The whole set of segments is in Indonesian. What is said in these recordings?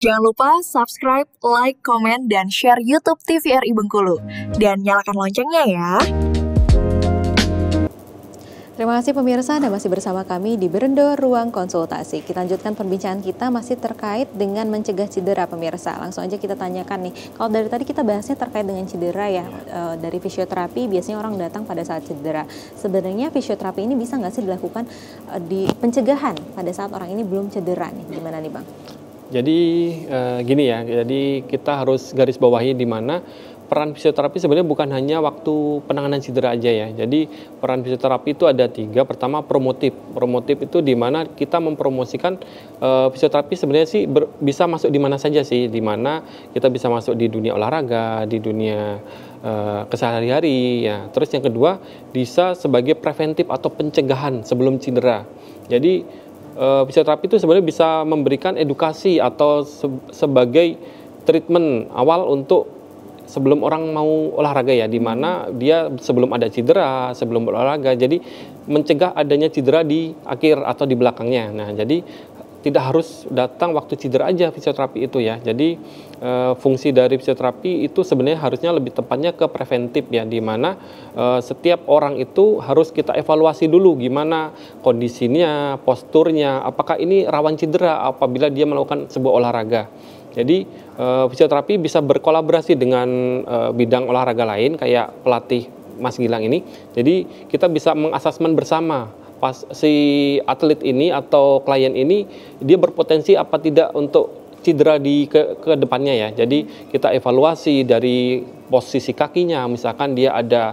Jangan lupa subscribe, like, komen, dan share YouTube TVRI Bengkulu. Dan nyalakan loncengnya ya. Terima kasih pemirsa, Anda masih bersama kami di Berendo Ruang Konsultasi. Kita lanjutkan perbincangan kita masih terkait dengan mencegah cedera pemirsa. Langsung aja kita tanyakan nih, kalau dari tadi kita bahasnya terkait dengan cedera ya, dari fisioterapi biasanya orang datang pada saat cedera. Sebenarnya fisioterapi ini bisa nggak sih dilakukan di pencegahan pada saat orang ini belum cedera nih? Gimana nih Bang? Jadi gini ya, jadi kita harus garis bawahi di mana peran fisioterapi sebenarnya bukan hanya waktu penanganan cedera aja ya. Jadi peran fisioterapi itu ada 3. Pertama promotif. Promotif itu di mana kita mempromosikan fisioterapi sebenarnya sih bisa masuk di mana saja sih. Di mana kita bisa masuk di dunia olahraga, di dunia kesehari-hari ya. Terus yang kedua bisa sebagai preventif atau pencegahan sebelum cedera. Jadi fisioterapi itu sebenarnya bisa memberikan edukasi atau sebagai treatment awal untuk sebelum orang mau olahraga ya, di mana dia sebelum ada cedera, sebelum berolahraga, jadi mencegah adanya cedera di akhir atau di belakangnya. Nah, jadi tidak harus datang waktu cedera aja fisioterapi itu ya. Jadi fungsi dari fisioterapi itu sebenarnya harusnya lebih tepatnya ke preventif ya, di mana setiap orang itu harus kita evaluasi dulu gimana kondisinya, posturnya, apakah ini rawan cedera apabila dia melakukan sebuah olahraga. Jadi fisioterapi bisa berkolaborasi dengan bidang olahraga lain kayak pelatih Mas Gilang ini. Jadi kita bisa mengasesmen bersama pas si atlet ini atau klien ini dia berpotensi apa tidak untuk cedera di ke depannya ya. Jadi kita evaluasi dari posisi kakinya, misalkan dia ada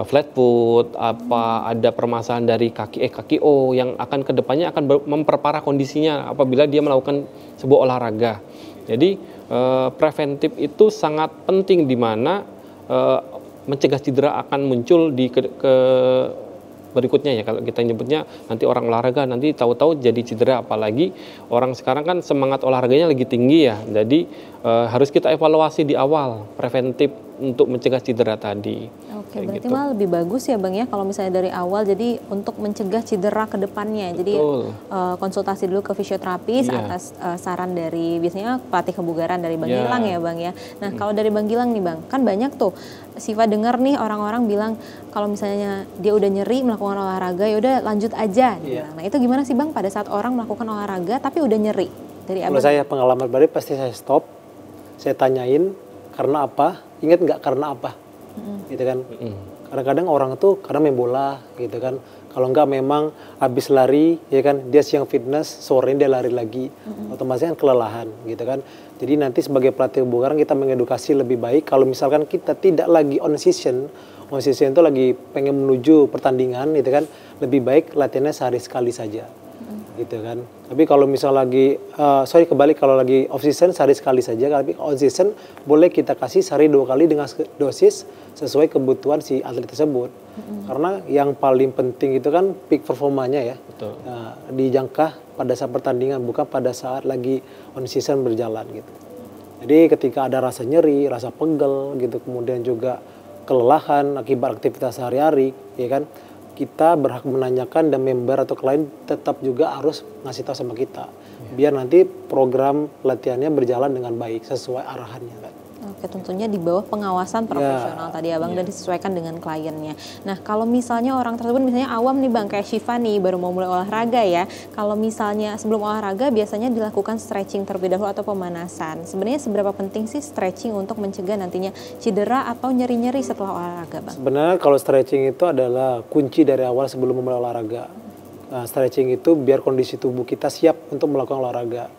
flat foot, apa ada permasalahan dari kaki O yang akan kedepannya akan memperparah kondisinya apabila dia melakukan sebuah olahraga. Jadi preventif itu sangat penting di mana mencegah cedera akan muncul di berikutnya ya, kalau kita nyebutnya nanti orang olahraga nanti tahu-tahu jadi cedera, apalagi orang sekarang kan semangat olahraganya lagi tinggi ya. Jadi harus kita evaluasi di awal preventif untuk mencegah cedera tadi. Oke, berarti malah lebih bagus ya Bang ya kalau misalnya dari awal, jadi untuk mencegah cedera ke depannya. Jadi konsultasi dulu ke fisioterapis atas saran dari biasanya pelatih kebugaran dari Bang Gilang ya Bang ya. Nah, kalau dari Bang Gilang nih Bang, kan banyak tuh Siva dengar nih orang-orang bilang kalau misalnya dia udah nyeri melakukan olahraga ya udah lanjut aja. Nah, itu gimana sih Bang pada saat orang melakukan olahraga tapi udah nyeri? Dari Kalau saya pengalaman pribadi pasti saya stop, saya tanyain karena apa, ingat nggak karena apa, gitu kan. Kadang-kadang orang tuh karena main bola, gitu kan. Kalau nggak memang habis lari, ya kan, dia siang fitness, sorenya dia lari lagi, otomatis kan kelelahan, gitu kan. Jadi nanti sebagai pelatih kebugaran kita mengedukasi lebih baik. Kalau misalkan kita tidak lagi on season itu lagi pengen menuju pertandingan, gitu kan, lebih baik latihannya sehari sekali saja. Gitu kan. Tapi kalau misal lagi kebalik, kalau lagi off season sehari sekali saja, tapi on season boleh kita kasih sehari 2 kali dengan dosis sesuai kebutuhan si atlet tersebut. Karena yang paling penting itu kan peak performanya ya. Betul. Nah, dijangka pada saat pertandingan, bukan pada saat lagi on season berjalan gitu. Jadi ketika ada rasa nyeri, rasa pegel gitu, kemudian juga kelelahan akibat aktivitas sehari-hari, ya kan, kita berhak menanyakan dan member atau klien tetap juga harus ngasih tahu sama kita. Biar nanti program latihannya berjalan dengan baik sesuai arahannya kan. Oke, tentunya di bawah pengawasan profesional tadi ya Bang, dan disesuaikan dengan kliennya. Nah, kalau misalnya orang tersebut misalnya awam nih Bang, kayak Syifa nih baru mau mulai olahraga ya. Kalau misalnya sebelum olahraga biasanya dilakukan stretching terlebih dahulu atau pemanasan. Sebenarnya seberapa penting sih stretching untuk mencegah nantinya cedera atau nyeri-nyeri setelah olahraga Bang? Sebenarnya kalau stretching itu adalah kunci dari awal sebelum memulai olahraga. Nah, stretching itu biar kondisi tubuh kita siap untuk melakukan olahraga.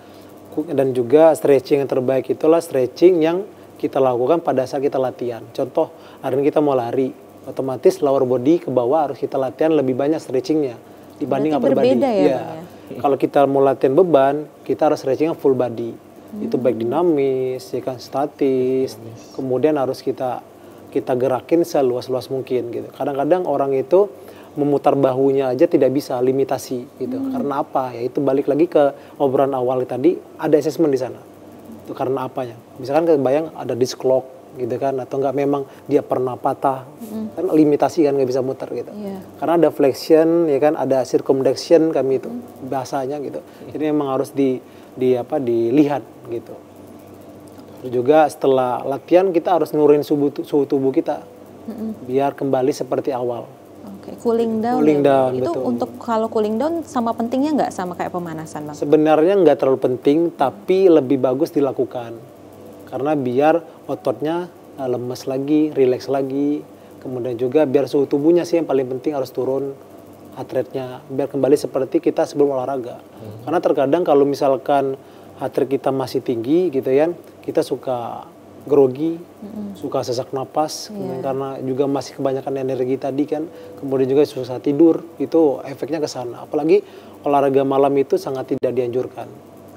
Dan juga stretching yang terbaik itulah stretching yang kita lakukan pada saat kita latihan. Contoh, hari ini kita mau lari, otomatis lower body ke bawah harus kita latihan lebih banyak stretchingnya dibanding upper body. Ya. Kalau kita mau latihan beban, kita harus stretchingnya full body. Itu baik dinamis, ya kan, statis. Kemudian harus kita gerakin seluas-luas mungkin gitu. Kadang-kadang orang itu memutar bahunya aja tidak bisa, limitasi gitu. Karena apa? Ya itu balik lagi ke obrolan awal tadi, ada assessment di sana. Itu karena apanya? Misalkan kebayang ada disc lock gitu kan, atau enggak memang dia pernah patah, kan limitasi kan nggak bisa muter gitu. Karena ada flexion ya kan, ada circumduction kami itu bahasanya gitu. Jadi memang harus dilihat gitu. Terus juga setelah latihan kita harus nurunin suhu tubuh kita biar kembali seperti awal. Oke, cooling down. Cooling down, itu betul. untuk kalau cooling down sama pentingnya nggak sama kayak pemanasan, Bang? Sebenarnya nggak terlalu penting, tapi lebih bagus dilakukan karena biar ototnya lemes lagi, rileks lagi, kemudian juga biar suhu tubuhnya sih yang paling penting harus turun, heart rate-nya biar kembali seperti kita sebelum olahraga. Karena terkadang kalau misalkan heart rate kita masih tinggi gitu ya, kita suka grogi, suka sesak napas, kemudian karena juga masih kebanyakan energi tadi kan, kemudian juga susah tidur, itu efeknya ke sana. Apalagi olahraga malam itu sangat tidak dianjurkan.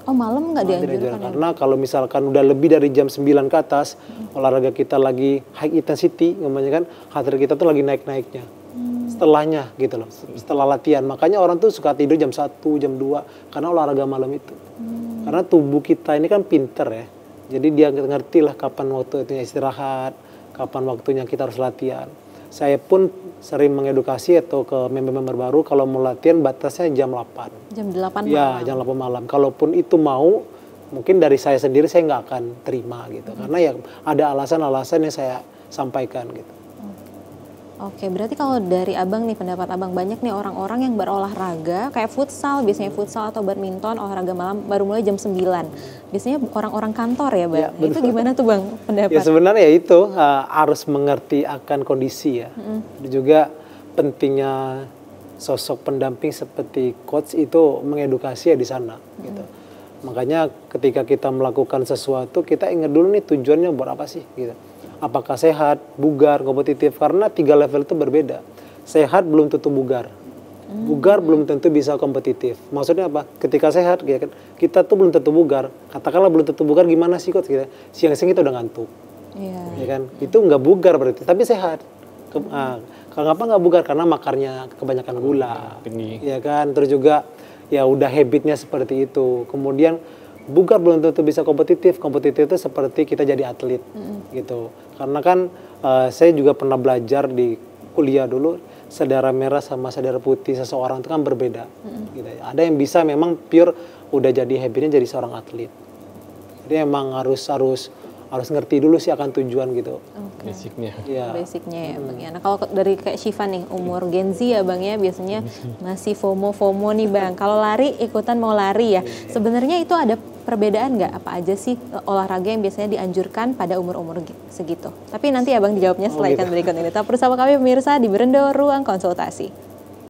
Oh, malam nggak dianjurkan ya? Karena kalau misalkan udah lebih dari jam 9 ke atas, olahraga kita lagi high intensity, namanya kan, heart rate kita tuh lagi naik-naiknya. Setelahnya gitu loh, setelah latihan. Makanya orang tuh suka tidur jam 1, jam 2, karena olahraga malam itu. Karena tubuh kita ini kan pinter ya. Jadi dia ngerti lah kapan waktunya istirahat, kapan waktunya kita harus latihan. Saya pun sering mengedukasi atau ke member-member baru kalau mau latihan batasnya jam 8. Jam 8 malam? Ya, jam 8 malam. Kalaupun itu mau, mungkin dari saya sendiri saya nggak akan terima gitu. Karena ya ada alasan-alasan yang saya sampaikan gitu. Oke, berarti kalau dari Abang nih, pendapat Abang, banyak nih orang-orang yang berolahraga kayak futsal, biasanya futsal atau badminton, olahraga malam baru mulai jam 9. Biasanya orang-orang kantor ya, Bang? Ya, itu gimana tuh, Bang, pendapat? Ya sebenarnya ya itu harus mengerti akan kondisi ya. Juga pentingnya sosok pendamping seperti coach itu mengedukasi ya di sana gitu. Makanya ketika kita melakukan sesuatu, kita ingat dulu nih tujuannya buat apa sih gitu. Apakah sehat, bugar, kompetitif, karena 3 level itu berbeda. Sehat belum tentu bugar. Bugar belum tentu bisa kompetitif. Maksudnya apa? Ketika sehat, kita tuh belum tentu bugar. Katakanlah belum tentu bugar, gimana sih coach? Siang-siang kita udah ngantuk. Ya kan? Itu nggak bugar berarti, tapi sehat. Kenapa nggak bugar? Karena makannya kebanyakan gula. Ya kan? Terus juga ya udah habitnya seperti itu. Kemudian bugar belum tentu bisa kompetitif. Kompetitif itu seperti kita jadi atlet gitu. Karena kan saya juga pernah belajar di kuliah dulu, saudara merah sama saudara putih seseorang itu kan berbeda. Gitu. Ada yang bisa memang pure udah jadi habitnya jadi seorang atlet. Jadi emang harus ngerti dulu sih akan tujuan gitu. Basicnya. Ya. Basicnya ya, Bang ya. Nah, kalau dari kayak Syifa nih, umur Gen Z ya, Bang ya, biasanya masih FOMO nih, Bang. Kalau lari ikutan mau lari ya. Sebenarnya itu ada perbedaan nggak? Apa aja sih olahraga yang biasanya dianjurkan pada umur-umur segitu? Tapi nanti ya, Bang, dijawabnya setelah ikan berikut ini. Tetap bersama kami pemirsa di Berendo Ruang Konsultasi.